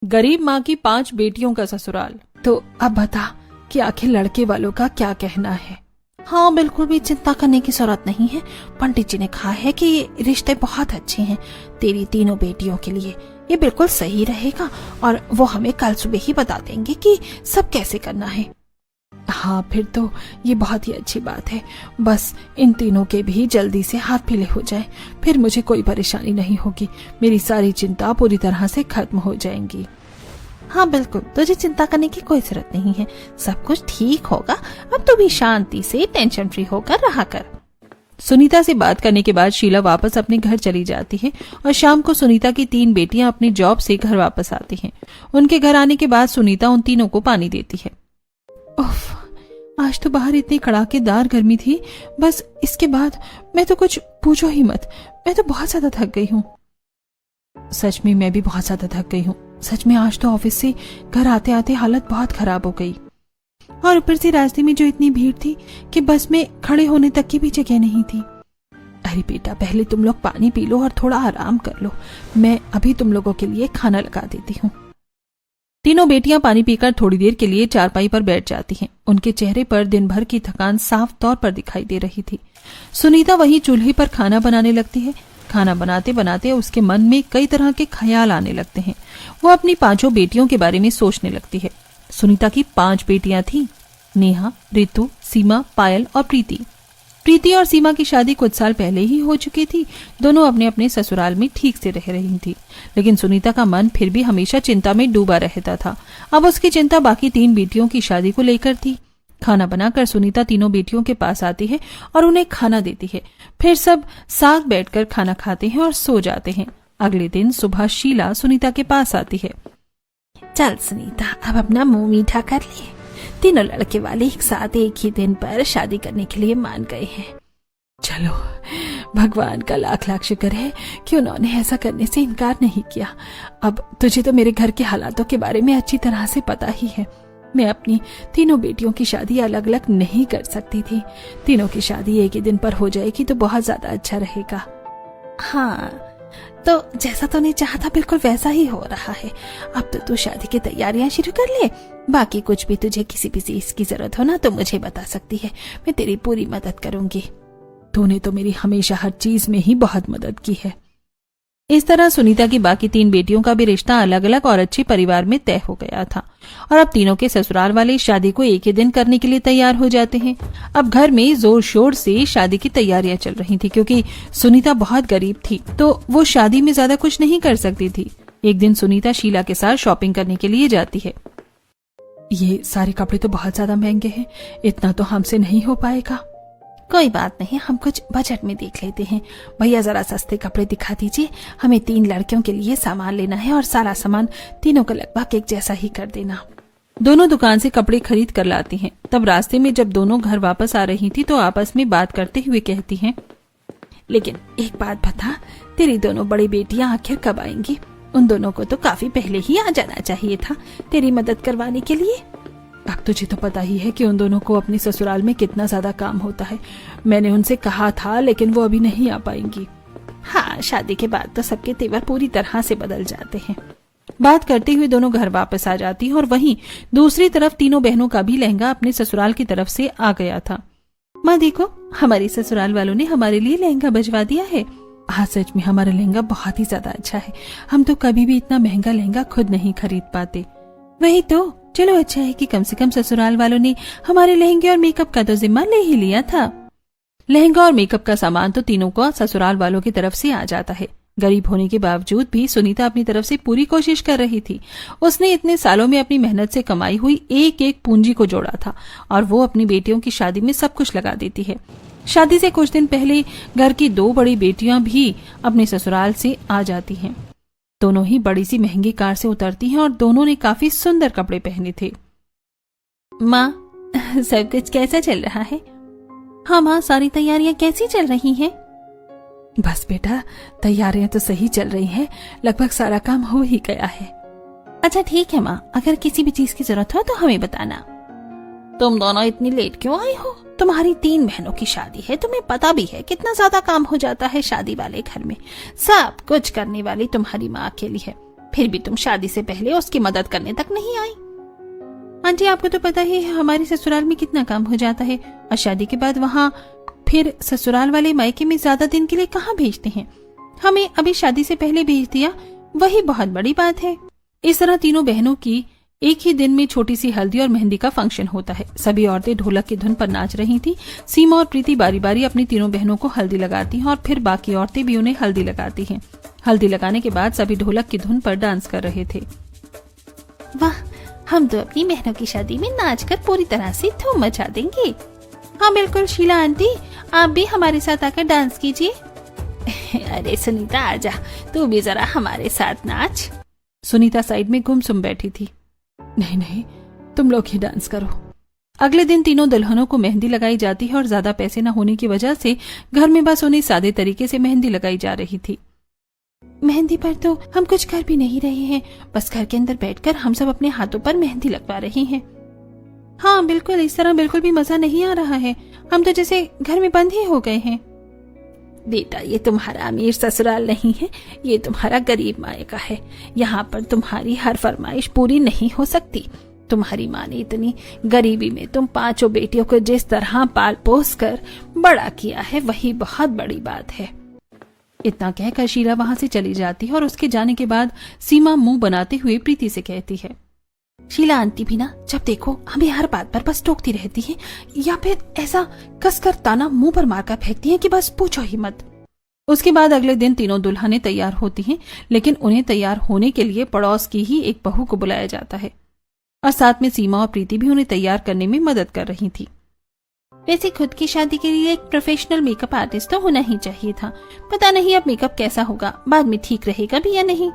गरीब माँ की 5 बेटियों का ससुराल। तो अब बता कि आखिर लड़के वालों का क्या कहना है। हाँ, बिल्कुल भी चिंता करने की जरूरत नहीं है। पंडित जी ने कहा है कि ये रिश्ते बहुत अच्छे हैं तेरी तीनों बेटियों के लिए। ये बिल्कुल सही रहेगा और वो हमें कल सुबह ही बता देंगे कि सब कैसे करना है। हाँ, फिर तो ये बहुत ही अच्छी बात है। बस इन तीनों के भी जल्दी से हाथ पीले हो जाए, फिर मुझे कोई परेशानी नहीं होगी। मेरी सारी चिंता पूरी तरह से खत्म हो जाएंगी। हाँ बिल्कुल, तुझे चिंता करने की कोई जरूरत नहीं है। सब कुछ ठीक होगा। अब तू भी शांति से टेंशन फ्री होकर रहा कर। सुनीता से बात करने के बाद शीला वापस अपने घर चली जाती है और शाम को सुनीता की 3 बेटियां अपनी जॉब से घर वापस आती हैं। उनके घर आने के बाद सुनीता उन तीनों को पानी देती है। उफ, आज तो बाहर इतनी कड़ाकेदार गर्मी थी। बस इसके बाद मैं तो कुछ पूछो ही मत। मैं तो बहुत ज्यादा थक गई हूँ। सच में मैं भी बहुत ज्यादा थक गई हूँ। सच में आज तो ऑफिस से घर आते आते हालत बहुत खराब हो गई और ऊपर से रास्ते में जो इतनी भीड़ थी कि बस में खड़े होने तक की भी जगह नहीं थी। अरे बेटा, पहले तुम लोग पानी पी लो और थोड़ा आराम कर लो। मैं अभी तुम लोगों के लिए खाना लगा देती हूँ। तीनों बेटियां पानी पीकर थोड़ी देर के लिए चारपाई पर बैठ जाती हैं। उनके चेहरे पर दिन भर की थकान साफ तौर पर दिखाई दे रही थी। सुनीता वहीं चूल्हे पर खाना बनाने लगती है। खाना बनाते बनाते उसके मन में कई तरह के ख्याल आने लगते हैं। वो अपनी 5 बेटियों के बारे में सोचने लगती है। सुनीता की 5 बेटियां थीं, नेहा, रितु, सीमा, पायल और प्रीति। प्रीति और सीमा की शादी कुछ साल पहले ही हो चुकी थी। दोनों अपने अपने ससुराल में ठीक से रह रही थी, लेकिन सुनीता का मन फिर भी हमेशा चिंता में डूबा रहता था। अब उसकी चिंता बाकी 3 बेटियों की शादी को लेकर थी। खाना बनाकर सुनीता तीनों बेटियों के पास आती है और उन्हें खाना देती है। फिर सब साथ बैठकर खाना खाते हैं और सो जाते हैं। अगले दिन सुबह शीला सुनीता के पास आती है। चल सुनीता, अब अपना मुंह मीठा कर ले। तीनों लड़के वाले एक साथ एक ही दिन पर शादी करने के लिए मान गए हैं। चलो, भगवान का लाख लाख शुक्र है कि उन्होंने ऐसा करने से इनकार नहीं किया। अब तुझे तो मेरे घर के हालातों के बारे में अच्छी तरह से पता ही है। मैं अपनी तीनों बेटियों की शादी अलग अलग नहीं कर सकती थी। तीनों की शादी एक ही दिन पर हो जाएगी तो बहुत ज्यादा अच्छा रहेगा। हाँ, तो जैसा तूने चाहा था बिल्कुल वैसा ही हो रहा है। अब तो तू शादी की तैयारियां शुरू कर ले। बाकी कुछ भी तुझे किसी भी चीज की जरूरत हो ना तो मुझे बता सकती है। मैं तेरी पूरी मदद करूंगी। तूने तो मेरी हमेशा हर चीज में ही बहुत मदद की है। इस तरह सुनीता की बाकी 3 बेटियों का भी रिश्ता अलग अलग और अच्छे परिवार में तय हो गया था और अब तीनों के ससुराल वाले शादी को एक ही दिन करने के लिए तैयार हो जाते हैं। अब घर में जोर शोर से शादी की तैयारियां चल रही थी, क्योंकि सुनीता बहुत गरीब थी तो वो शादी में ज्यादा कुछ नहीं कर सकती थी। एक दिन सुनीता शीला के साथ शॉपिंग करने के लिए जाती है। ये सारे कपड़े तो बहुत ज्यादा महंगे हैं, इतना तो हमसे नहीं हो पाएगा। कोई बात नहीं, हम कुछ बजट में देख लेते हैं। भैया जरा सस्ते कपड़े दिखा दीजिए। हमें 3 लड़कियों के लिए सामान लेना है और सारा सामान तीनों को लगभग एक जैसा ही कर देना। दोनों दुकान से कपड़े खरीद कर लाती हैं। तब रास्ते में जब दोनों घर वापस आ रही थी तो आपस में बात करते हुए कहती हैं, लेकिन एक बात बता, तेरी दोनों बड़ी बेटियां आखिर कब आएंगी? उन दोनों को तो काफी पहले ही आ जाना चाहिए था तेरी मदद करवाने के लिए। अब तुझे तो पता ही है कि उन दोनों को अपने ससुराल में कितना ज्यादा काम होता है। मैंने उनसे कहा था लेकिन वो अभी नहीं आ पाएंगी। हाँ, शादी के बाद तो सबके तेवर पूरी तरह से बदल जाते हैं। बात करते हुए दोनों घर वापस आ जाती और वहीं दूसरी तरफ तीनों बहनों का भी लहंगा अपने ससुराल की तरफ से आ गया था। माँ देखो, हमारे ससुराल वालों ने हमारे लिए लहंगा भिजवा दिया है। हाँ, सच में हमारा लहंगा बहुत ही ज्यादा अच्छा है। हम तो कभी भी इतना महंगा लहंगा खुद नहीं खरीद पाते। वही तो, चलो अच्छा है कि कम से कम ससुराल वालों ने हमारे लहंगे और मेकअप का तो जिम्मा ले ही लिया था। लहंगा और मेकअप का सामान तो तीनों को ससुराल वालों की तरफ से आ जाता है। गरीब होने के बावजूद भी सुनीता अपनी तरफ से पूरी कोशिश कर रही थी। उसने इतने सालों में अपनी मेहनत से कमाई हुई एक एक पूंजी को जोड़ा था और वो अपनी बेटियों की शादी में सब कुछ लगा देती है। शादी से कुछ दिन पहले घर की 2 बड़ी बेटियां भी अपने ससुराल से आ जाती हैं। दोनों ही बड़ी सी महंगी कार से उतरती हैं और दोनों ने काफी सुंदर कपड़े पहने थे। माँ, सब कुछ कैसा चल रहा है? हाँ माँ, सारी तैयारियां कैसी चल रही हैं? बस बेटा, तैयारियां तो सही चल रही हैं। लगभग सारा काम हो ही गया है। अच्छा ठीक है माँ, अगर किसी भी चीज की जरूरत हो तो हमें बताना। तुम दोनों इतनी लेट क्यों आई हो? तुम्हारी 3 बहनों की शादी है, तुम्हें पता भी है कितना ज्यादा काम हो जाता है शादी वाले घर में। सब कुछ करने वाली तुम्हारी माँ अकेली है। फिर भी तुम शादी से पहले उसकी मदद करने तक नहीं आई। आंटी, आपको तो पता ही है हमारे ससुराल में कितना काम हो जाता है, और शादी के बाद वहाँ फिर ससुराल वाले मायके में ज्यादा दिन के लिए कहाँ भेजते हैं। हमें अभी शादी से पहले भेज दिया, वही बहुत बड़ी बात है। इस तरह तीनों बहनों की एक ही दिन में छोटी सी हल्दी और मेहंदी का फंक्शन होता है। सभी औरतें ढोलक की धुन पर नाच रही थी। सीमा और प्रीति बारी बारी अपनी तीनों बहनों को हल्दी लगाती हैं और फिर बाकी औरतें भी उन्हें हल्दी लगाती हैं। हल्दी लगाने के बाद सभी ढोलक की धुन पर डांस कर रहे थे। वाह, हम तो अपनी बहनों की शादी में नाचकर पूरी तरह से धूम मचा देंगे। हाँ बिल्कुल शीला आंटी, आप भी हमारे साथ आकर डांस कीजिए। अरे सुनीता, आजा, तू भी जरा हमारे साथ नाच। सुनीता साइड में गुमसुम बैठी थी। नहीं नहीं, तुम लोग ही डांस करो। अगले दिन तीनों दुल्हनों को मेहंदी लगाई जाती है और ज्यादा पैसे न होने की वजह से घर में बस उन्हें सादे तरीके से मेहंदी लगाई जा रही थी। मेहंदी पर तो हम कुछ कर भी नहीं रहे हैं, बस घर के अंदर बैठकर हम सब अपने हाथों पर मेहंदी लगवा रही हैं। हाँ बिल्कुल, इस तरह बिल्कुल भी मजा नहीं आ रहा है। हम तो जैसे घर में बंद ही हो गए हैं। बेटा, ये तुम्हारा अमीर ससुराल नहीं है, ये तुम्हारा गरीब मायका है। यहाँ पर तुम्हारी हर फरमाइश पूरी नहीं हो सकती। तुम्हारी माँ ने इतनी गरीबी में तुम पांचों बेटियों को जिस तरह पाल पोस कर बड़ा किया है, वही बहुत बड़ी बात है। इतना कहकर शीला वहां से चली जाती है और उसके जाने के बाद सीमा मुंह बनाते हुए प्रीति से कहती है, शीला आंटी भी ना जब देखो हमें हर बात पर बस टोकती रहती है, या फिर ऐसा कसकर ताना मुंह पर मारकर फेंकती है कि बस पूछो ही मत। उसके बाद अगले दिन तीनों दुल्हनें तैयार होती हैं, लेकिन उन्हें तैयार होने के लिए पड़ोस की ही एक बहू को बुलाया जाता है और साथ में सीमा और प्रीति भी उन्हें तैयार करने में मदद कर रही थी। वैसे खुद की शादी के लिए एक प्रोफेशनल मेकअप आर्टिस्ट तो होना ही चाहिए था। पता नहीं अब मेकअप कैसा होगा, बाद में ठीक रहेगा भी या नहीं।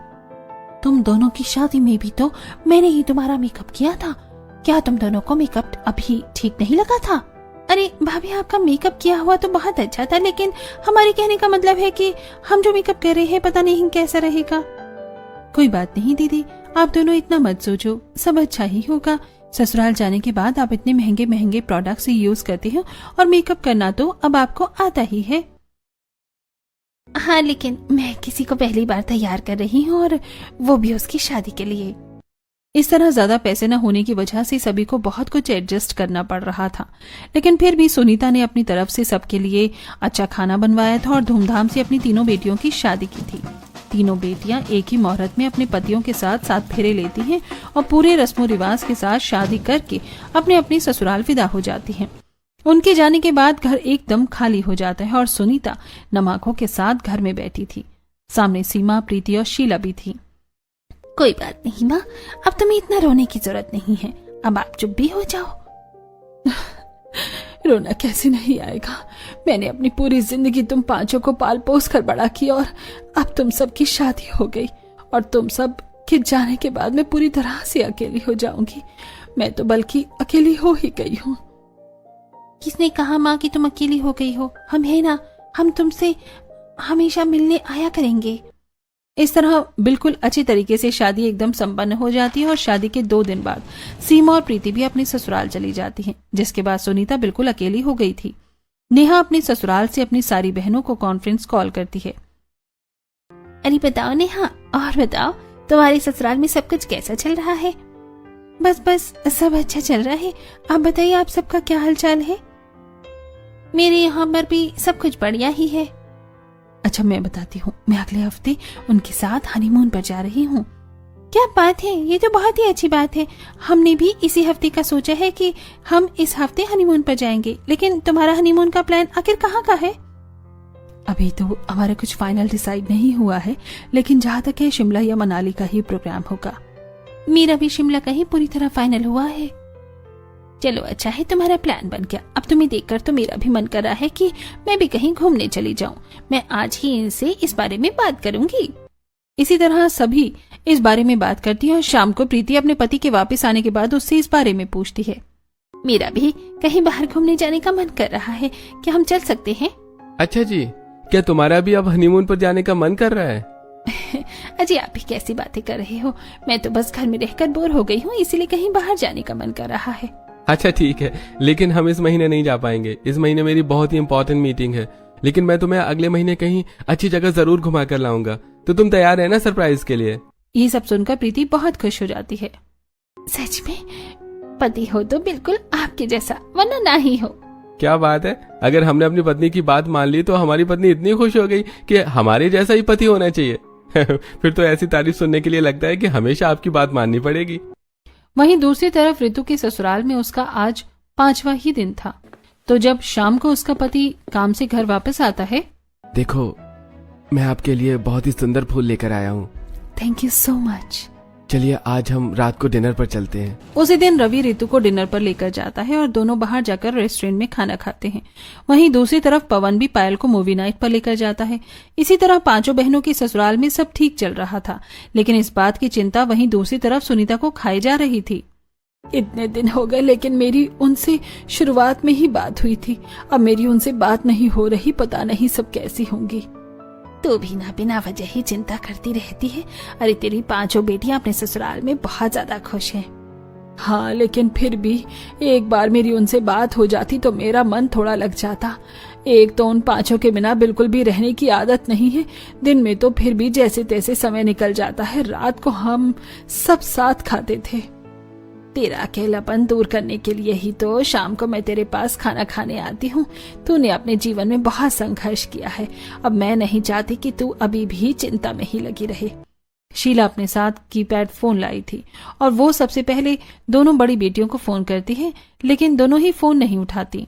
तुम दोनों की शादी में भी तो मैंने ही तुम्हारा मेकअप किया था। क्या तुम दोनों को मेकअप अभी ठीक नहीं लगा था? अरे भाभी, आपका मेकअप किया हुआ तो बहुत अच्छा था, लेकिन हमारे कहने का मतलब है कि हम जो मेकअप कर रहे हैं पता नहीं कैसा रहेगा। कोई बात नहीं दीदी, आप दोनों इतना मत सोचो, सब अच्छा ही होगा। ससुराल जाने के बाद आप इतने महंगे महंगे प्रोडक्ट्स यूज करते हो और मेकअप करना तो अब आपको आता ही है। हाँ, लेकिन मैं किसी को पहली बार तैयार कर रही हूँ और वो भी उसकी शादी के लिए। इस तरह ज्यादा पैसे न होने की वजह से सभी को बहुत कुछ एडजस्ट करना पड़ रहा था, लेकिन फिर भी सुनीता ने अपनी तरफ से सबके लिए अच्छा खाना बनवाया था और धूमधाम से अपनी तीनों बेटियों की शादी की थी। तीनों बेटियां एक ही मुहूर्त में अपने पतियों के साथ 7 फेरे लेती हैं और पूरे रस्मों रिवाज के साथ शादी करके अपने अपने ससुराल विदा हो जाती हैं। उनके जाने के बाद घर एकदम खाली हो जाता है और सुनीता नम आंखों के साथ घर में बैठी थी। सामने सीमा, प्रीति और शीला भी थी। कोई बात नहीं माँ, अब तुम्हें इतना रोने की जरूरत नहीं है, अब आप चुप भी हो जाओ। रोना कैसे नहीं आएगा? मैंने अपनी पूरी जिंदगी तुम पांचों को पाल पोस कर बड़ा किया और अब तुम सबकी शादी हो गई और तुम सब के जाने के बाद मैं पूरी तरह से अकेली हो जाऊंगी। मैं तो बल्कि अकेली हो ही गई हूँ। किसने कहा माँ कि तुम अकेली हो गई हो? हम है ना, हम तुमसे हमेशा मिलने आया करेंगे। इस तरह बिल्कुल अच्छी तरीके से शादी एकदम संपन्न हो जाती है और शादी के 2 दिन बाद सीमा और प्रीति भी अपने ससुराल चली जाती हैं, जिसके बाद सुनीता बिल्कुल अकेली हो गई थी। नेहा अपने ससुराल से अपनी सारी बहनों को कॉन्फ्रेंस कॉल करती है। अरे बताओ नेहा, और बताओ तुम्हारे ससुराल में सब कुछ कैसा चल रहा है? बस सब अच्छा चल रहा है। आप बताइए, आप सबका क्या हालचाल है? मेरे यहाँ पर भी सब कुछ बढ़िया ही है। अच्छा, मैं बताती हूँ, मैं अगले हफ्ते उनके साथ हनीमून पर जा रही हूँ। क्या बात है, ये तो बहुत ही अच्छी बात है। हमने भी इसी हफ्ते का सोचा है कि हम इस हफ्ते हनीमून पर जाएंगे, लेकिन तुम्हारा हनीमून का प्लान आखिर कहाँ का है? अभी तो हमारा कुछ फाइनल डिसाइड नहीं हुआ है, लेकिन जहाँ तक है शिमला या मनाली का ही प्रोग्राम होगा। मेरा भी शिमला का ही पूरी तरह फाइनल हुआ है। चलो अच्छा है, तुम्हारा प्लान बन गया। अब तुम्हें देखकर तो मेरा भी मन कर रहा है कि मैं भी कहीं घूमने चली जाऊं। मैं आज ही इनसे इस बारे में बात करूंगी। इसी तरह सभी इस बारे में बात करती है और शाम को प्रीति अपने पति के वापस आने के बाद उससे इस बारे में पूछती है। मेरा भी कहीं बाहर घूमने जाने का मन कर रहा है, क्या हम चल सकते हैं? अच्छा जी, क्या तुम्हारा भी अब हनीमून पर जाने का मन कर रहा है? अजी, आप भी कैसी बातें कर रहे हो? मैं तो बस घर में रहकर बोर हो गई हूँ, इसीलिए कहीं बाहर जाने का मन कर रहा है। अच्छा ठीक है, लेकिन हम इस महीने नहीं जा पाएंगे। इस महीने मेरी बहुत ही इम्पोर्टेंट मीटिंग है, लेकिन मैं तुम्हें अगले महीने कहीं अच्छी जगह जरूर घुमा कर लाऊंगा। तो तुम तैयार है ना सरप्राइज के लिए? ये सब सुनकर प्रीति बहुत खुश हो जाती है। सच में पति हो तो बिल्कुल आपके जैसा, वरना ना ही हो। क्या बात है, अगर हमने अपनी पत्नी की बात मान ली तो हमारी पत्नी इतनी खुश हो गई कि हमारे जैसा ही पति होना चाहिए। फिर तो ऐसी तारीफ सुनने के लिए लगता है कि हमेशा आपकी बात माननी पड़ेगी। वहीं दूसरी तरफ ऋतु के ससुराल में उसका आज 5वां ही दिन था। तो जब शाम को उसका पति काम से घर वापस आता है, देखो मैं आपके लिए बहुत ही सुंदर फूल लेकर आया हूँ। Thank you so much. चलिए आज हम रात को डिनर पर चलते हैं। उसी दिन रवि ऋतु को डिनर पर लेकर जाता है और दोनों बाहर जाकर रेस्टोरेंट में खाना खाते हैं। वहीं दूसरी तरफ पवन भी पायल को मूवी नाइट पर लेकर जाता है। इसी तरह पांचों बहनों के ससुराल में सब ठीक चल रहा था, लेकिन इस बात की चिंता वहीं दूसरी तरफ सुनीता को खाई जा रही थी। इतने दिन हो गए लेकिन मेरी उनसे शुरुआत में ही बात हुई थी, अब मेरी उनसे बात नहीं हो रही, पता नहीं सब कैसी होंगी। तू भी ना बिना वजह ही चिंता करती रहती है। अरे तेरी 5 बेटियां अपने ससुराल में बहुत ज्यादा खुश हैं। हाँ लेकिन फिर भी एक बार मेरी उनसे बात हो जाती तो मेरा मन थोड़ा लग जाता। एक तो उन 5 के बिना बिल्कुल भी रहने की आदत नहीं है। दिन में तो फिर भी जैसे तैसे समय निकल जाता है, रात को हम सब साथ खाते थे। तेरा अकेलापन दूर करने के लिए ही तो शाम को मैं तेरे पास खाना खाने आती हूँ। तूने अपने जीवन में बहुत संघर्ष किया है, अब मैं नहीं चाहती कि तू अभी भी चिंता में ही लगी रहे। शीला अपने साथ कीपैड फोन लाई थी और वो सबसे पहले दोनों बड़ी बेटियों को फोन करती है, लेकिन दोनों ही फोन नहीं उठाती।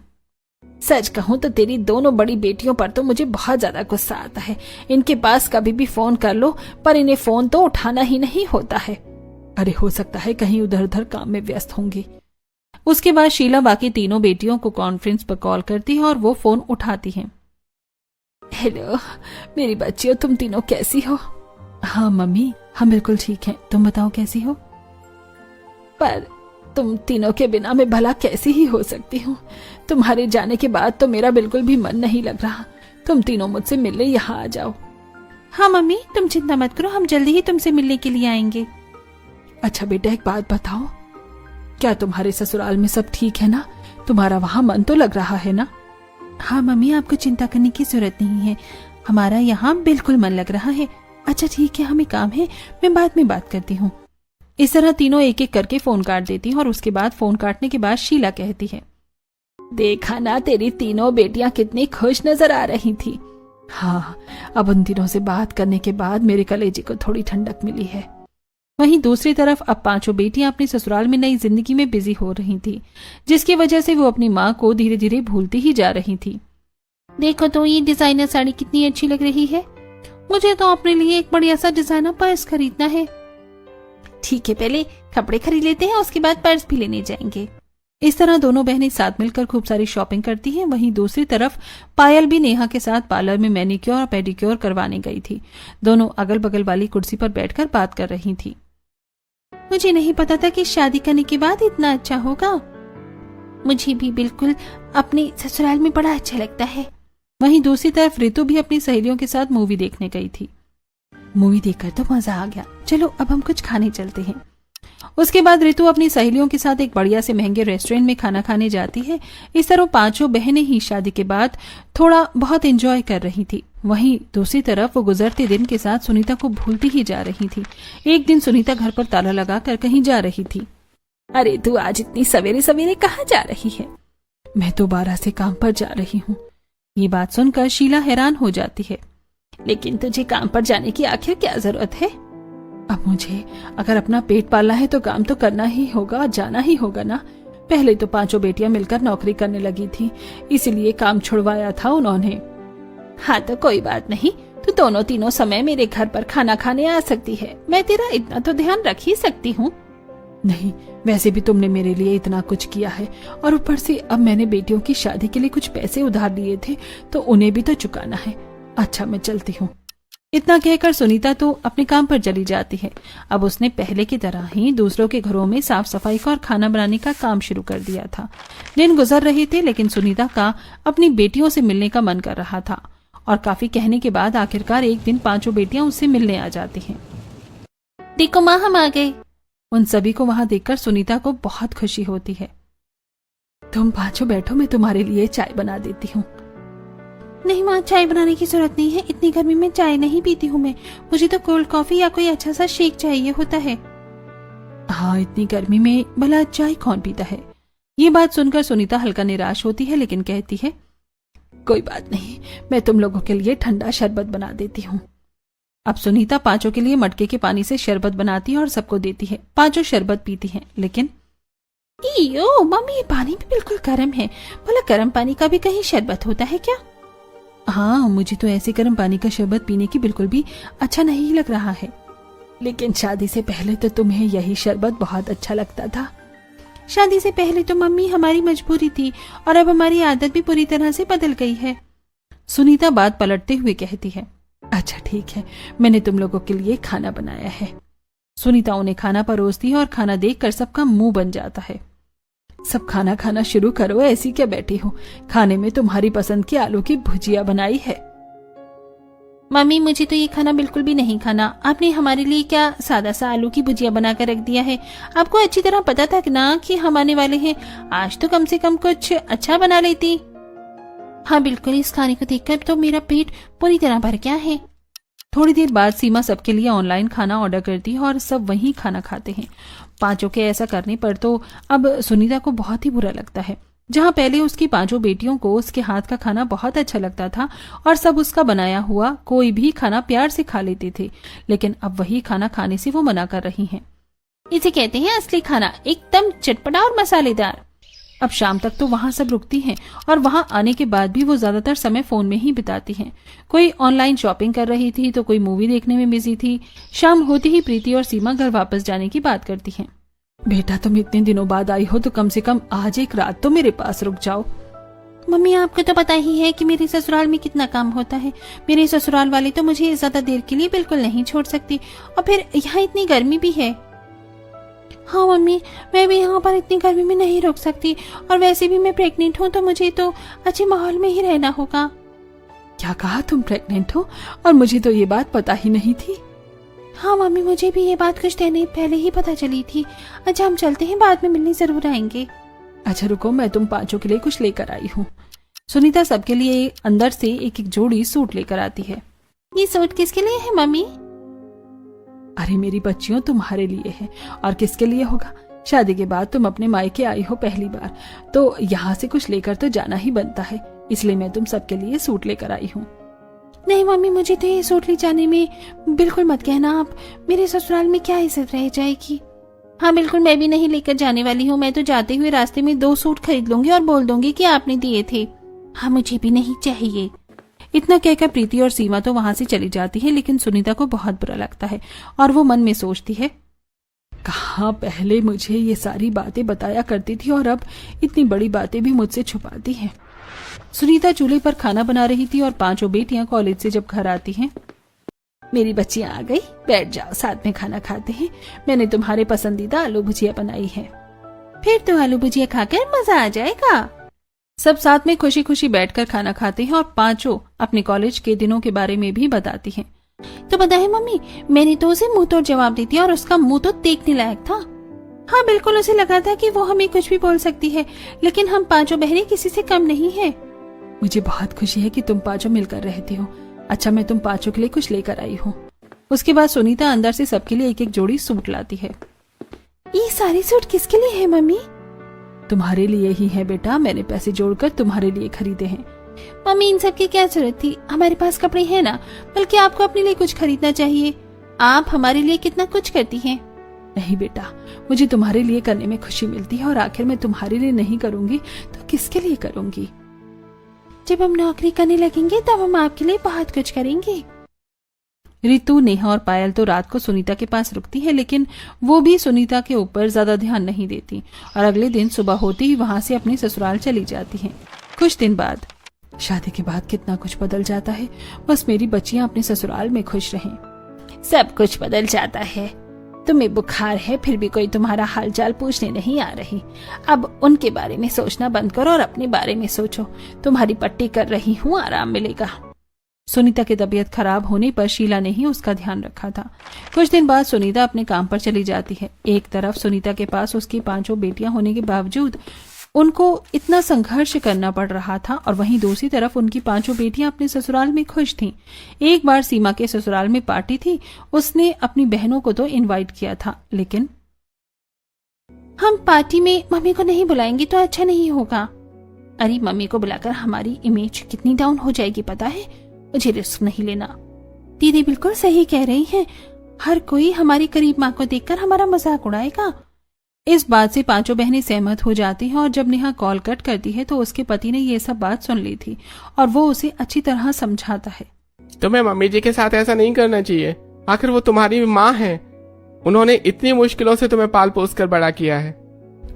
सच कहूँ तो तेरी दोनों बड़ी बेटियों पर तो मुझे बहुत ज्यादा गुस्सा आता है। इनके पास कभी भी फोन कर लो पर इन्हें फोन तो उठाना ही नहीं होता है। अरे हो सकता है कहीं उधर उधर काम में व्यस्त होंगी। उसके बाद शीला बाकी तीनों बेटियों को कॉन्फ्रेंस पर कॉल करती है और वो फोन उठाती हैं। हेलो मेरी बच्चियों, तुम तीनों कैसी हो? हाँ मम्मी, हम बिल्कुल ठीक हैं, तुम बताओ कैसी हो? पर तुम तीनों के बिना मैं भला कैसी ही हो सकती हूँ? तुम्हारे जाने के बाद तो मेरा बिल्कुल भी मन नहीं लग रहा। तुम तीनों मुझसे मिलने यहाँ आ जाओ। हाँ मम्मी, तुम चिंता मत करो, हम जल्दी ही तुमसे मिलने के लिए आएंगे। अच्छा बेटा एक बात बताओ, क्या तुम्हारे ससुराल में सब ठीक है ना? तुम्हारा वहाँ मन तो लग रहा है ना? हाँ मम्मी, आपको चिंता करने की जरूरत नहीं है, हमारा यहाँ बिल्कुल मन लग रहा है। अच्छा ठीक है, हमें काम है, मैं बाद में बात करती हूँ। इस तरह तीनों एक एक करके फोन काट देती हैं और उसके बाद फोन काटने के बाद शीला कहती है, देखा ना तेरी तीनों बेटियां कितनी खुश नजर आ रही थी। हाँ, अब उन दिनों से बात करने के बाद मेरे कलेजे को थोड़ी ठंडक मिली है। वहीं दूसरी तरफ अब पांचों बेटियां अपने ससुराल में नई जिंदगी में बिजी हो रही थी, जिसकी वजह से वो अपनी माँ को धीरे धीरे भूलती ही जा रही थी। देखो तो ये डिजाइनर साड़ी कितनी अच्छी लग रही है। मुझे तो अपने लिए एक बढ़िया सा डिजाइनर पर्स खरीदना है। ठीक है, पहले कपड़े खरीद लेते हैं, उसके बाद पर्स भी लेने जाएंगे। इस तरह दोनों बहनें साथ मिलकर खूब सारी शॉपिंग करती हैं। वहीं दूसरी तरफ पायल भी नेहा के साथ पार्लर में मैनिक्योर और पेडिक्योर करवाने गई थी। दोनों अगल बगल वाली कुर्सी पर बैठकर बात कर रही थी। मुझे नहीं पता था कि शादी करने के बाद इतना अच्छा होगा। मुझे भी बिल्कुल अपने ससुराल में बड़ा अच्छा लगता है। वहीं दूसरी तरफ ऋतु भी अपनी सहेलियों के साथ मूवी देखने गई थी। मूवी देखकर तो मजा आ गया, चलो अब हम कुछ खाने चलते हैं। उसके बाद ऋतु अपनी सहेलियों के साथ एक बढ़िया से महंगे रेस्टोरेंट में खाना खाने जाती है। इस तरह पांचों बहनें ही शादी के बाद थोड़ा बहुत एंजॉय कर रही थी। वहीं दूसरी तरफ वो गुजरते दिन के साथ सुनीता को भूलती ही जा रही थी। एक दिन सुनीता घर पर ताला लगाकर कहीं जा रही थी। अरे तू आज इतनी सवेरे सवेरे कहाँ जा रही है? मैं तो 12 से काम पर जा रही हूँ। ये बात सुनकर शीला हैरान हो जाती है। लेकिन तुझे काम पर जाने की आखिर क्या जरूरत है? अब मुझे अगर अपना पेट पालना है तो काम तो करना ही होगा, जाना ही होगा ना। पहले तो पांचों बेटियां मिलकर नौकरी करने लगी थी, इसीलिए काम छुड़वाया था उन्होंने। हाँ तो कोई बात नहीं, तू दोनों तीनों समय मेरे घर पर खाना खाने आ सकती है। मैं तेरा इतना तो ध्यान रख ही सकती हूँ। नहीं, वैसे भी तुमने मेरे लिए इतना कुछ किया है और ऊपर से अब मैंने बेटियों की शादी के लिए कुछ पैसे उधार लिए थे तो उन्हें भी तो चुकाना है। अच्छा मैं चलती हूँ। इतना कहकर सुनीता तो अपने काम पर चली जाती है। अब उसने पहले की तरह ही दूसरों के घरों में साफ सफाई का और खाना बनाने का काम शुरू कर दिया था। दिन गुजर रहे थे लेकिन सुनीता का अपनी बेटियों से मिलने का मन कर रहा था और काफी कहने के बाद आखिरकार एक दिन पांचों बेटियां उससे मिलने आ जाती हैं। देखो माँ, हम आ गए। उन सभी को वहां देखकर सुनीता को बहुत खुशी होती है। तुम पांचों बैठो, मैं तुम्हारे लिए चाय बना देती हूँ। नहीं माँ, चाय बनाने की जरूरत नहीं है, इतनी गर्मी में चाय नहीं पीती हूँ मैं। मुझे तो कोल्ड कॉफी या कोई अच्छा सा शेक चाहिए होता है। हाँ, इतनी गर्मी में भला चाय कौन पीता है। ये बात सुनकर सुनीता हल्का निराश होती है, लेकिन कहती है कोई बात नहीं, मैं तुम लोगों के लिए ठंडा शरबत बना देती हूँ। अब सुनीता पांचों के लिए मटके के पानी से शरबत बनाती है और सबको देती है। पांचों शरबत पीती हैं, लेकिन यो मम्मी, ये पानी भी बिल्कुल गर्म है। भला गर्म पानी का भी कहीं शरबत होता है क्या? हाँ, मुझे तो ऐसे गर्म पानी का शरबत पीने की बिल्कुल भी अच्छा नहीं लग रहा है। लेकिन शादी से पहले तो तुम्हें यही शरबत बहुत अच्छा लगता था। शादी से पहले तो मम्मी हमारी मजबूरी थी और अब हमारी आदत भी पूरी तरह से बदल गई है। सुनीता बात पलटते हुए कहती है अच्छा ठीक है, मैंने तुम लोगों के लिए खाना बनाया है। सुनीता उन्हें खाना परोसती है और खाना देखकर सबका मुंह बन जाता है। सब खाना खाना शुरू करो, ऐसी क्या बैठी हो। खाने में तुम्हारी पसंद की आलू की भुजिया बनाई है। मम्मी, मुझे तो ये खाना बिल्कुल भी नहीं खाना। आपने हमारे लिए क्या सादा सा आलू की भुजिया बनाकर रख दिया है? आपको अच्छी तरह पता था ना कि हम आने वाले हैं। आज तो कम से कम कुछ अच्छा बना लेती। हाँ बिल्कुल, इस खाने को देखकर तो मेरा पेट पूरी तरह भर गया है। थोड़ी देर बाद सीमा सबके लिए ऑनलाइन खाना ऑर्डर करती है और सब वहीं खाना खाते हैं। पांचों के ऐसा करने पर तो अब सुनीता को बहुत ही बुरा लगता है। जहां पहले उसकी पांचों बेटियों को उसके हाथ का खाना बहुत अच्छा लगता था और सब उसका बनाया हुआ कोई भी खाना प्यार से खा लेते थे, लेकिन अब वही खाना खाने से वो मना कर रही हैं। इसे कहते हैं असली खाना, एकदम चटपटा और मसालेदार। अब शाम तक तो वहां सब रुकती हैं और वहां आने के बाद भी वो ज्यादातर समय फोन में ही बिताती हैं। कोई ऑनलाइन शॉपिंग कर रही थी तो कोई मूवी देखने में बिजी थी। शाम होते ही प्रीति और सीमा घर वापस जाने की बात करती हैं। बेटा, तुम इतने दिनों बाद आई हो तो कम से कम आज एक रात तो मेरे पास रुक जाओ। मम्मी, आपको तो पता ही है कि मेरे ससुराल में कितना काम होता है। मेरे ससुराल वाले तो मुझे ज्यादा देर के लिए बिल्कुल नहीं छोड़ सकती, और फिर यहाँ इतनी गर्मी भी है। हाँ मम्मी, मैं भी यहाँ पर इतनी गर्मी में नहीं रुक सकती, और वैसे भी मैं प्रेग्नेंट हूँ तो मुझे तो अच्छे माहौल में ही रहना होगा। क्या कहा, तुम प्रेग्नेंट हो? और मुझे तो ये बात पता ही नहीं थी। हाँ मम्मी, मुझे भी ये बात कुछ देर पहले ही पता चली थी। अच्छा, हम चलते हैं, बाद में मिलने जरूर आएंगे। अच्छा रुको, मैं तुम पांचों के लिए कुछ लेकर आई हूँ। सुनीता सबके लिए अंदर से एक एक जोड़ी सूट लेकर आती है। ये सूट किसके लिए है मम्मी? अरे मेरी बच्चियों, तुम्हारे लिए है, और किसके लिए होगा। शादी के बाद तुम अपने मायके आई हो पहली बार, तो यहाँ से कुछ लेकर तो जाना ही बनता है, इसलिए मैं तुम सबके लिए सूट लेकर आई हूँ। नहीं मम्मी, मुझे तो ये सूट ले जाने में बिल्कुल मत कहना आप। मेरे ससुराल में क्या इज्जत रह जाएगी। हाँ बिल्कुल, मैं भी नहीं लेकर जाने वाली हूँ। मैं तो जाते हुए रास्ते में 2 सूट खरीद लूंगी और बोल दूंगी कि आपने दिए थे। हाँ, मुझे भी नहीं चाहिए। इतना कहकर प्रीति और सीमा तो वहां से चली जाती है, लेकिन सुनीता को बहुत बुरा लगता है और वो मन में सोचती है, कहाँ पहले मुझे ये सारी बातें बताया करती थी और अब इतनी बड़ी बातें भी मुझसे छुपाती हैं। सुनीता चूल्हे पर खाना बना रही थी और पांचों बेटियां कॉलेज से जब घर आती हैं, मेरी बच्चियां आ गई, बैठ जाओ, साथ में खाना खाते हैं। मैंने तुम्हारे पसंदीदा आलू भुजिया बनाई है। फिर तो आलू भुजिया खाकर मजा आ जाएगा। सब साथ में खुशी खुशी बैठकर खाना खाते हैं और पांचों अपने कॉलेज के दिनों के बारे में भी बताती हैं। तो पता है मम्मी, मैंने तो उसे मुंह तोड़ जवाब दी थी और उसका मुंह तो देखने लायक था। हाँ बिल्कुल, उसे लगा था कि वो हमें कुछ भी बोल सकती है, लेकिन हम पांचों बहनें किसी से कम नहीं है। मुझे बहुत खुशी है कि तुम पांचों मिलकर रहती हो। अच्छा, मैं तुम पांचों के लिए कुछ लेकर आई हूँ। उसके बाद सुनीता अंदर से सबके लिए एक एक जोड़ी सूट लाती है। ये सारे सूट किसके लिए है मम्मी? तुम्हारे लिए ही है बेटा, मैंने पैसे जोड़कर तुम्हारे लिए खरीदे हैं। मम्मी, इन सब की क्या जरूरत थी? हमारे पास कपड़े हैं ना, बल्कि आपको अपने लिए कुछ खरीदना चाहिए। आप हमारे लिए कितना कुछ करती हैं। नहीं बेटा, मुझे तुम्हारे लिए करने में खुशी मिलती है, और आखिर मैं तुम्हारे लिए नहीं करूंगी तो किसके लिए करूंगी। जब हम नौकरी करने लगेंगे तब हम आपके लिए बहुत कुछ करेंगे। रितु, नेहा और पायल तो रात को सुनीता के पास रुकती है, लेकिन वो भी सुनीता के ऊपर ज्यादा ध्यान नहीं देती और अगले दिन सुबह होते ही वहां से अपने ससुराल चली जाती हैं। कुछ दिन बाद, शादी के बाद कितना कुछ बदल जाता है। बस मेरी बच्चियां अपने ससुराल में खुश रहें। सब कुछ बदल जाता है। तुम्हें बुखार है, फिर भी कोई तुम्हारा हालचाल पूछने नहीं आ रही। अब उनके बारे में सोचना बंद करो और अपने बारे में सोचो। तुम्हारी पट्टी कर रही हूँ, आराम मिलेगा। सुनीता की तबीयत खराब होने पर शीला ने ही उसका ध्यान रखा था। कुछ दिन बाद सुनीता अपने काम पर चली जाती है। एक तरफ सुनीता के पास उसकी पांचों बेटियां होने के बावजूद उनको इतना संघर्ष करना पड़ रहा था और वहीं दूसरी तरफ उनकी 5 बेटियां अपने ससुराल में खुश थीं। एक बार सीमा के ससुराल में पार्टी थी, उसने अपनी बहनों को तो इनवाइट किया था, लेकिन हम पार्टी में मम्मी को नहीं बुलाएंगे तो अच्छा नहीं होगा। अरे मम्मी को बुलाकर हमारी इमेज कितनी डाउन हो जाएगी पता है, मुझे रिस्क नहीं लेना। दीदी बिल्कुल सही कह रही हैं, हर कोई हमारी करीब माँ को देखकर हमारा मजाक उड़ाएगा। इस बात से 5 बहनें सहमत हो जाती हैं और जब नेहा कॉल कट करती है तो उसके पति ने ये सब बात सुन ली थी और वो उसे अच्छी तरह समझाता है। तुम्हें मम्मी जी के साथ ऐसा नहीं करना चाहिए, आखिर वो तुम्हारी माँ है, उन्होंने इतनी मुश्किलों से तुम्हें पाल पोस कर बड़ा किया है।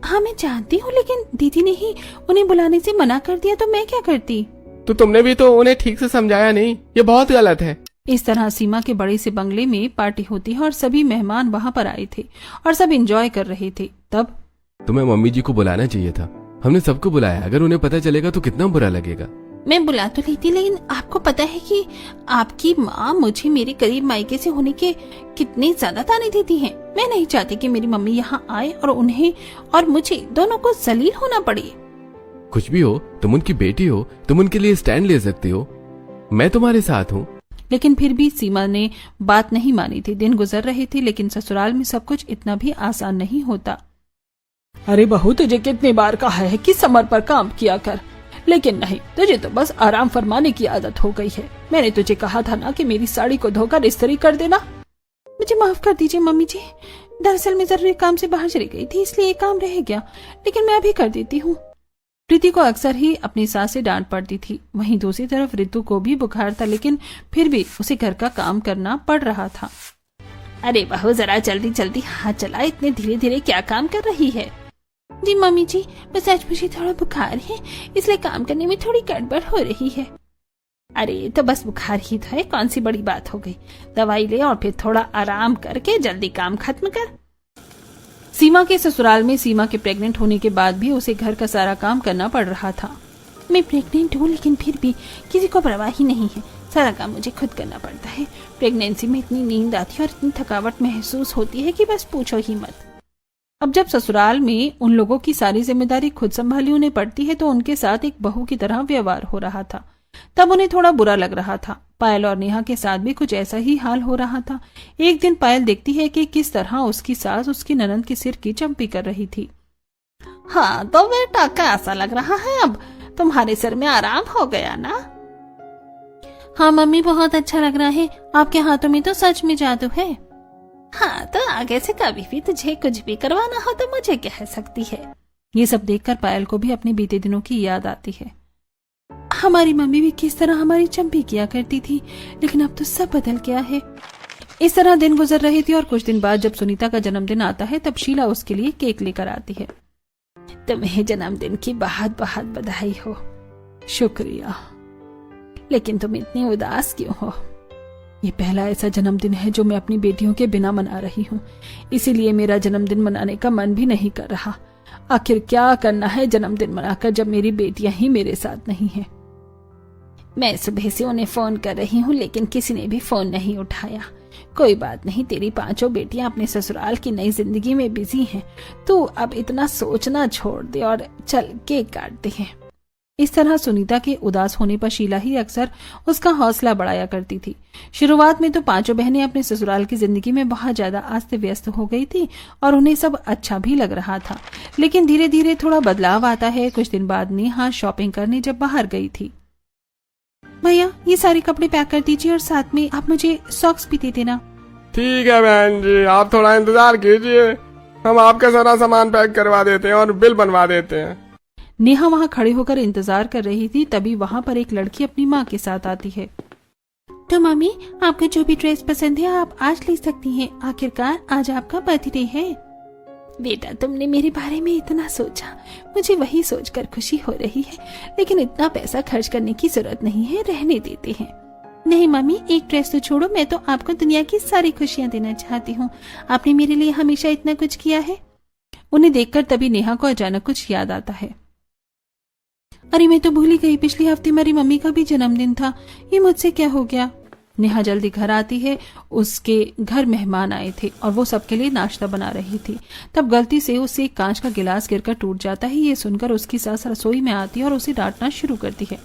हाँ मैं जानती हूँ, लेकिन दीदी ने ही उन्हें बुलाने से मना कर दिया तो मैं क्या करती। तो तुमने भी तो उन्हें ठीक से समझाया नहीं, ये बहुत गलत है। इस तरह सीमा के बड़े से बंगले में पार्टी होती है और सभी मेहमान वहां पर आए थे और सब एंजॉय कर रहे थे। तब तुम्हें मम्मी जी को बुलाना चाहिए था, हमने सबको बुलाया, अगर उन्हें पता चलेगा तो कितना बुरा लगेगा। मैं बुला तो लेती, लेकिन आपको पता है कि आपकी माँ मुझे मेरे करीब मायके से होने के कितने ज्यादा ताने देती हैं। मैं नहीं चाहती कि मेरी मम्मी यहाँ आए और उन्हें और मुझे दोनों को जलील होना पड़े। कुछ भी हो, तुम उनकी बेटी हो, तुम उनके लिए स्टैंड ले सकती हो, मैं तुम्हारे साथ हूँ। लेकिन फिर भी सीमा ने बात नहीं मानी थी। दिन गुजर रहे थे, लेकिन ससुराल में सब कुछ इतना भी आसान नहीं होता। अरे बहू, तुझे कितनी बार कहा है कि समर पर काम किया कर, लेकिन नहीं, तुझे तो बस आराम फरमाने की आदत हो गई है। मैंने तुझे कहा था ना कि मेरी साड़ी को धोकर इस्त्री कर देना। मुझे माफ कर दीजिए मम्मी जी, दरअसल मैं जरूरी काम से बाहर चली गई थी, इसलिए ये काम रह गया, लेकिन मैं अभी कर देती हूँ। प्रीति को अक्सर ही अपनी सास से डांट पड़ती थी। वहीं दूसरी तरफ रितु को भी बुखार था, लेकिन फिर भी उसे घर का काम करना पड़ रहा था। अरे बहू, जरा जल्दी जल्दी हाथ चला, इतने धीरे धीरे क्या काम कर रही है। जी मम्मी जी, बस आज मुझे थोड़ा बुखार है, इसलिए काम करने में थोड़ी गड़बड़ हो रही है। अरे तो बस बुखार ही था, कौन सी बड़ी बात हो गई। दवाई ले और फिर थोड़ा आराम करके जल्दी काम खत्म कर। सीमा के ससुराल में सीमा के प्रेग्नेंट होने के बाद भी उसे घर का सारा काम करना पड़ रहा था। मैं प्रेग्नेंट हूँ, लेकिन फिर भी किसी को परवाह ही नहीं है, सारा काम मुझे खुद करना पड़ता है। प्रेगनेंसी में इतनी नींद आती है और इतनी थकावट महसूस होती है कि बस पूछो ही मत। अब जब ससुराल में उन लोगों की सारी जिम्मेदारी खुद संभाली उन्हें पड़ती है तो उनके साथ एक बहू की तरह व्यवहार हो रहा था। तब उन्हें थोड़ा बुरा लग रहा था। पायल और नेहा के साथ भी कुछ ऐसा ही हाल हो रहा था। एक दिन पायल देखती है कि किस तरह उसकी सास उसकी ननंद के सिर की चंपी कर रही थी। हाँ तो बेटा, कैसा लग रहा है अब? तुम्हारे सिर में आराम हो गया ना? हाँ मम्मी, बहुत अच्छा लग रहा है, आपके हाथों में तो सच में जादू है। हाँ तो आगे से कभी भी तुझे कुछ भी करवाना हो तो मुझे कह सकती है। ये सब देखकर पायल को भी अपने बीते दिनों की याद आती है। हमारी मम्मी भी किस तरह हमारी चंपी किया करती थी, लेकिन अब तो सब बदल गया है। इस तरह दिन गुजर रही थी और कुछ दिन बाद जब सुनीता का जन्मदिन आता है तब शीला उसके लिए केक लेकर आती है। तुम्हें जन्मदिन की बहुत बहुत बधाई हो। शुक्रिया। लेकिन तुम इतनी उदास क्यों हो? ये पहला ऐसा जन्मदिन है जो मैं अपनी बेटियों के बिना मना रही हूँ, इसीलिए मेरा जन्मदिन मनाने का मन भी नहीं कर रहा। आखिर क्या करना है जन्मदिन मनाकर जब मेरी बेटियां ही मेरे साथ नहीं हैं। मैं सुबह से उन्हें फोन कर रही हूँ, लेकिन किसी ने भी फोन नहीं उठाया। कोई बात नहीं, तेरी 5 बेटियां अपने ससुराल की नई जिंदगी में बिजी हैं। तू अब इतना सोचना छोड़ दे और चल केक काटते हैं। इस तरह सुनीता के उदास होने पर शीला ही अक्सर उसका हौसला बढ़ाया करती थी। शुरुआत में तो 5 बहनें अपने ससुराल की जिंदगी में बहुत ज्यादा अस्त व्यस्त हो गई थी और उन्हें सब अच्छा भी लग रहा था, लेकिन धीरे धीरे थोड़ा बदलाव आता है। कुछ दिन बाद नेहा शॉपिंग करने जब बाहर गई थी। भैया, ये सारे कपड़े पैक कर दीजिए और साथ में आप मुझे सॉक्स भी दे देना। ठीक है बहन जी, आप थोड़ा इंतजार कीजिए, हम आपका सारा सामान पैक करवा देते हैं और बिल बनवा देते हैं। नेहा वहाँ खड़े होकर इंतजार कर रही थी, तभी वहाँ पर एक लड़की अपनी माँ के साथ आती है। तो मम्मी, आपको जो भी ड्रेस पसंद है आप आज ले सकती हैं, आखिरकार आज आपका बर्थडे है। बेटा, तुमने मेरे बारे में इतना सोचा, मुझे वही सोचकर खुशी हो रही है, लेकिन इतना पैसा खर्च करने की जरूरत नहीं है, रहने देते हैं। नहीं मम्मी, एक ड्रेस तो छोड़ो, मैं तो आपको दुनिया की सारी खुशियाँ देना चाहती हूँ। आपने मेरे लिए हमेशा इतना कुछ किया है। उन्हें देखकर तभी नेहा को अचानक कुछ याद आता है। अरे मैं तो भूल ही गई, पिछले हफ्ते मेरी मम्मी का भी जन्मदिन था, ये मुझसे क्या हो गया। नेहा जल्दी घर आती है। उसके घर मेहमान आए थे और वो सबके लिए नाश्ता बना रही थी। तब गलती से उससे एक कांच का गिलास गिरकर टूट जाता है। ये सुनकर उसकी सास रसोई में आती है और उसे डांटना शुरू करती है।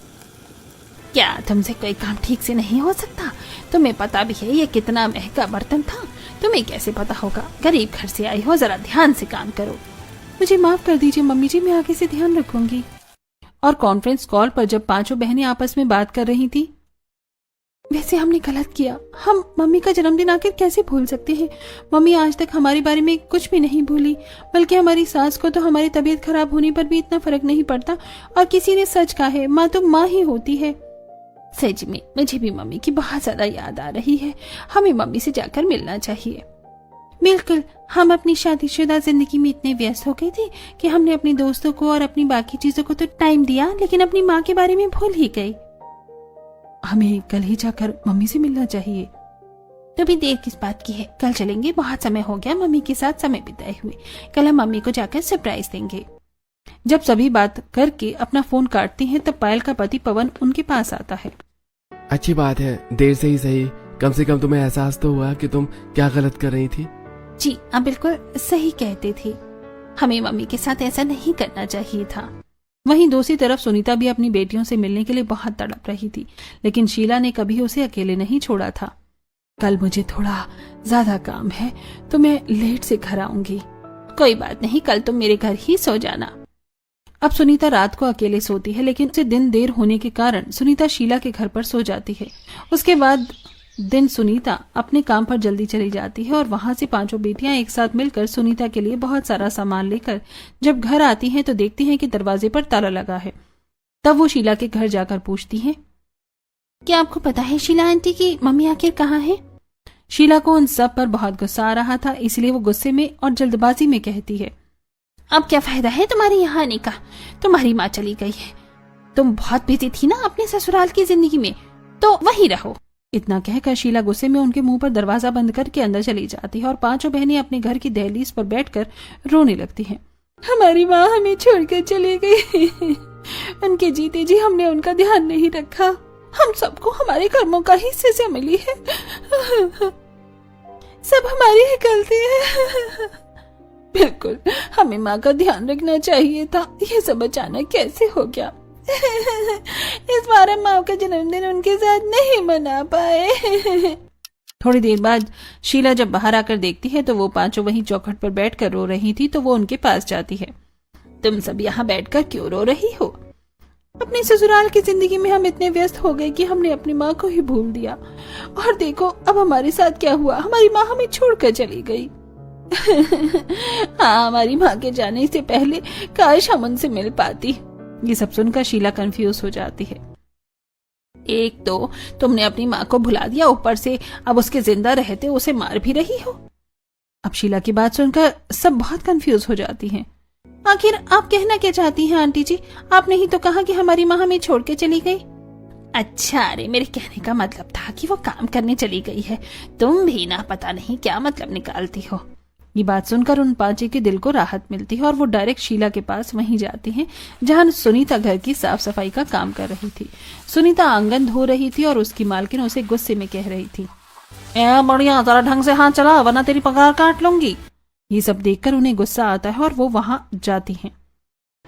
क्या तुमसे कोई काम ठीक से नहीं हो सकता? तुम्हें पता भी है ये कितना महंगा बर्तन था, तुम्हें कैसे पता होगा? गरीब घर से आई हो, जरा ध्यान से काम करो। मुझे माफ कर दीजिए मम्मी जी, मैं आगे से ध्यान रखूंगी। और कॉन्फ्रेंस कॉल पर जब पांचों बहनें आपस में बात कर रही थी, वैसे हमने गलत किया। हम मम्मी का जन्मदिन आखिर कैसे भूल सकते हैं? मम्मी आज तक हमारे बारे में कुछ भी नहीं भूली, बल्कि हमारी सास को तो हमारी तबीयत खराब होने पर भी इतना फर्क नहीं पड़ता। और किसी ने सच कहा है, माँ तो माँ ही होती है। सच में मुझे भी मम्मी की बहुत ज्यादा याद आ रही है। हमें मम्मी से जाकर मिलना चाहिए। बिल्कुल, हम अपनी शादीशुदा जिंदगी में इतने व्यस्त हो गए थे कि हमने अपने दोस्तों को और अपनी बाकी चीजों को तो टाइम दिया, लेकिन अपनी माँ के बारे में भूल ही गए। हमें कल ही जाकर मम्मी से मिलना चाहिए। तो भी देर किस बात की है? कल चलेंगे, बहुत समय हो गया मम्मी के साथ समय बिताए हुए। कल हम मम्मी को जाकर सरप्राइज देंगे। जब सभी बात करके अपना फोन काटती हैं, तब पायल का पति पवन उनके पास आता है। अच्छी बात है, देर से ही सही, कम से कम तुम्हें एहसास तो हुआ कि तुम क्या गलत कर रही थी। जी आप बिल्कुल सही कहते थे, हमें मम्मी के साथ ऐसा नहीं करना चाहिए था। वहीं दूसरी तरफ सुनीता भी अपनी बेटियों से मिलने के लिए बहुत तड़प रही थी, लेकिन शीला ने कभी उसे अकेले नहीं छोड़ा था। कल मुझे थोड़ा ज्यादा काम है तो मैं लेट से घर आऊंगी। कोई बात नहीं, कल तुम मेरे घर ही सो जाना। अब सुनीता रात को अकेले सोती है, लेकिन उसे दिन देर होने के कारण सुनीता शीला के घर पर सो जाती है। उसके बाद दिन सुनीता अपने काम पर जल्दी चली जाती है और वहां से पांचों बेटियां एक साथ मिलकर सुनीता के लिए बहुत सारा सामान लेकर जब घर आती हैं तो देखती हैं कि दरवाजे पर ताला लगा है। तब वो शीला के घर जाकर पूछती हैं, क्या आपको पता है शीला आंटी की मम्मी आखिर कहाँ है? शीला को उन सब पर बहुत गुस्सा आ रहा था, इसलिए वो गुस्से में और जल्दबाजी में कहती है, अब क्या फायदा है तुम्हारे यहाँ आने का? तुम्हारी माँ चली गई है, तुम बहुत बिजी थी ना अपने ससुराल की जिंदगी में, तो वहीं रहो। इतना कहकर शीला गुस्से में उनके मुंह पर दरवाजा बंद करके अंदर चली जाती है और पांचों बहनें अपने घर की दहलीज पर बैठकर रोने लगती हैं। हमारी माँ हमें छोड़कर चली गई, उनके जीते जी हमने उनका ध्यान नहीं रखा, हम सबको हमारे कर्मों का ही सजा मिली है, सब हमारी ही गलती है। बिल्कुल, हमें माँ का ध्यान रखना चाहिए था, ये सब अचानक कैसे हो गया। इस बार हम माँ का जन्मदिन उनके साथ नहीं मना पाए। थोड़ी देर बाद शीला जब बाहर आकर देखती है तो वो पांचों वहीं चौखट पर बैठकर रो रही थी, तो वो उनके पास जाती है। तुम सब यहाँ बैठकर क्यों रो रही हो? अपनी ससुराल की जिंदगी में हम इतने व्यस्त हो गए कि हमने अपनी माँ को ही भूल दिया, और देखो अब हमारे साथ क्या हुआ, हमारी माँ हमें छोड़कर चली गई। हाँ, हमारी माँ के जाने से पहले काश हम उनसे मिल पाती। ये सब सुनकर शीला कंफ्यूज हो जाती है। एक तो तुमने अपनी माँ को भुला दिया, ऊपर से अब उसके जिंदा रहते उसे मार भी रही हो। अब शीला की बात सुनकर सब बहुत कंफ्यूज हो जाती हैं। आखिर आप कहना क्या चाहती हैं आंटी जी? आपने ही तो कहा कि हमारी माँ हमें छोड़ के चली गई। अच्छा, अरे मेरे कहने का मतलब था कि वो काम करने चली गई है, तुम भी ना पता नहीं क्या मतलब निकालती हो। ये बात सुनकर उन पांचों के दिल को राहत मिलती है और वो डायरेक्ट शीला के पास वहीं जाती हैं जहां सुनीता घर की साफ सफाई का काम कर रही थी। सुनीता आंगन धो रही थी और उसकी मालकिन उसे गुस्से में कह रही थी, ए बढ़िया, जरा ढंग से हाथ चला वरना तेरी पगार काट लूंगी। ये सब देखकर उन्हें गुस्सा आता है और वो वहां जाती हैं।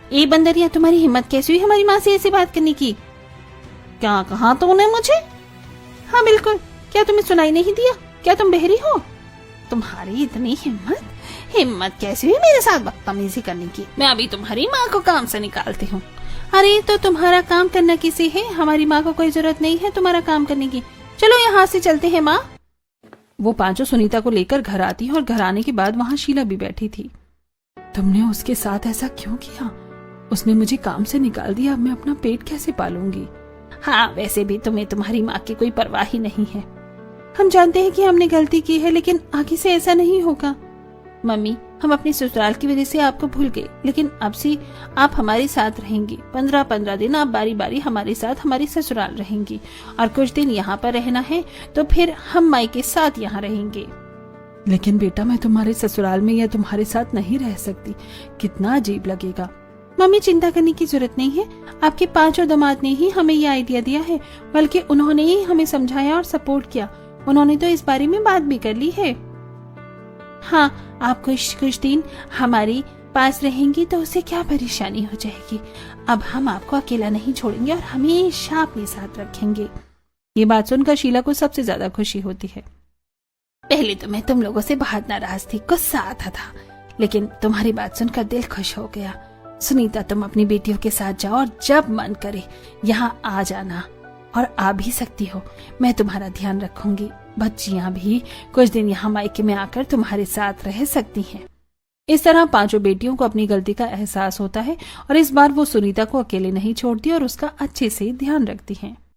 ए बंदरिया, तुम्हारी हिम्मत कैसी हुई हमारी माँ से ऐसी बात करने की? क्या कहा तूने मुझे? हाँ बिल्कुल, क्या तुम्हें सुनाई नहीं दिया? क्या तुम बहरी हो? तुम्हारी इतनी हिम्मत कैसे हुई मेरे साथ बदतमीजी करने की? मैं अभी तुम्हारी माँ को काम से निकालती हूँ। अरे तो तुम्हारा काम करना किसे है? हमारी माँ को कोई जरूरत नहीं है तुम्हारा काम करने की। चलो यहाँ से चलते हैं माँ। वो पांचों सुनीता को लेकर घर आती है और घर आने के बाद वहाँ शीला भी बैठी थी। तुमने उसके साथ ऐसा क्यों किया? उसने मुझे काम से निकाल दिया, अब मैं अपना पेट कैसे पालूंगी? हाँ, वैसे भी तुम्हें तुम्हारी माँ की कोई परवाह ही नहीं है। हम जानते हैं कि हमने गलती की है, लेकिन आगे से ऐसा नहीं होगा। मम्मी, हम अपने ससुराल की वजह से आपको भूल गए, लेकिन अब से आप हमारे साथ रहेंगी। 15-15 दिन आप बारी बारी हमारे साथ हमारी ससुराल रहेंगी और कुछ दिन यहाँ पर रहना है तो फिर हम माई के साथ यहाँ रहेंगे। लेकिन बेटा, मैं तुम्हारे ससुराल में या तुम्हारे साथ नहीं रह सकती, कितना अजीब लगेगा। मम्मी चिंता करने की जरूरत नहीं है, आपके पांचों दामाद ने ही हमें ये आइडिया दिया है, बल्कि उन्होंने ही हमें समझाया और सपोर्ट किया। उन्होंने तो इस बारे में बात भी कर ली है। हाँ, आप कुछ दिन हमारे पास रहेंगी तो उसे क्या परेशानी हो जाएगी। अब हम आपको अकेला नहीं छोड़ेंगे और हमेशा अपने साथ रखेंगे। ये बात सुनकर शीला को सबसे ज्यादा खुशी होती है। पहले तो मैं तुम लोगों से बहुत नाराज थी, गुस्सा आता था, लेकिन तुम्हारी बात सुनकर दिल खुश हो गया। सुनीता, तुम अपनी बेटियों के साथ जाओ और जब मन करे यहाँ आ जाना, और आ भी सकती हो। मैं तुम्हारा ध्यान रखूंगी। बच्चियां भी कुछ दिन यहाँ मायके में आकर तुम्हारे साथ रह सकती हैं। इस तरह पांचों बेटियों को अपनी गलती का एहसास होता है और इस बार वो सुनीता को अकेले नहीं छोड़ती और उसका अच्छे से ध्यान रखती हैं।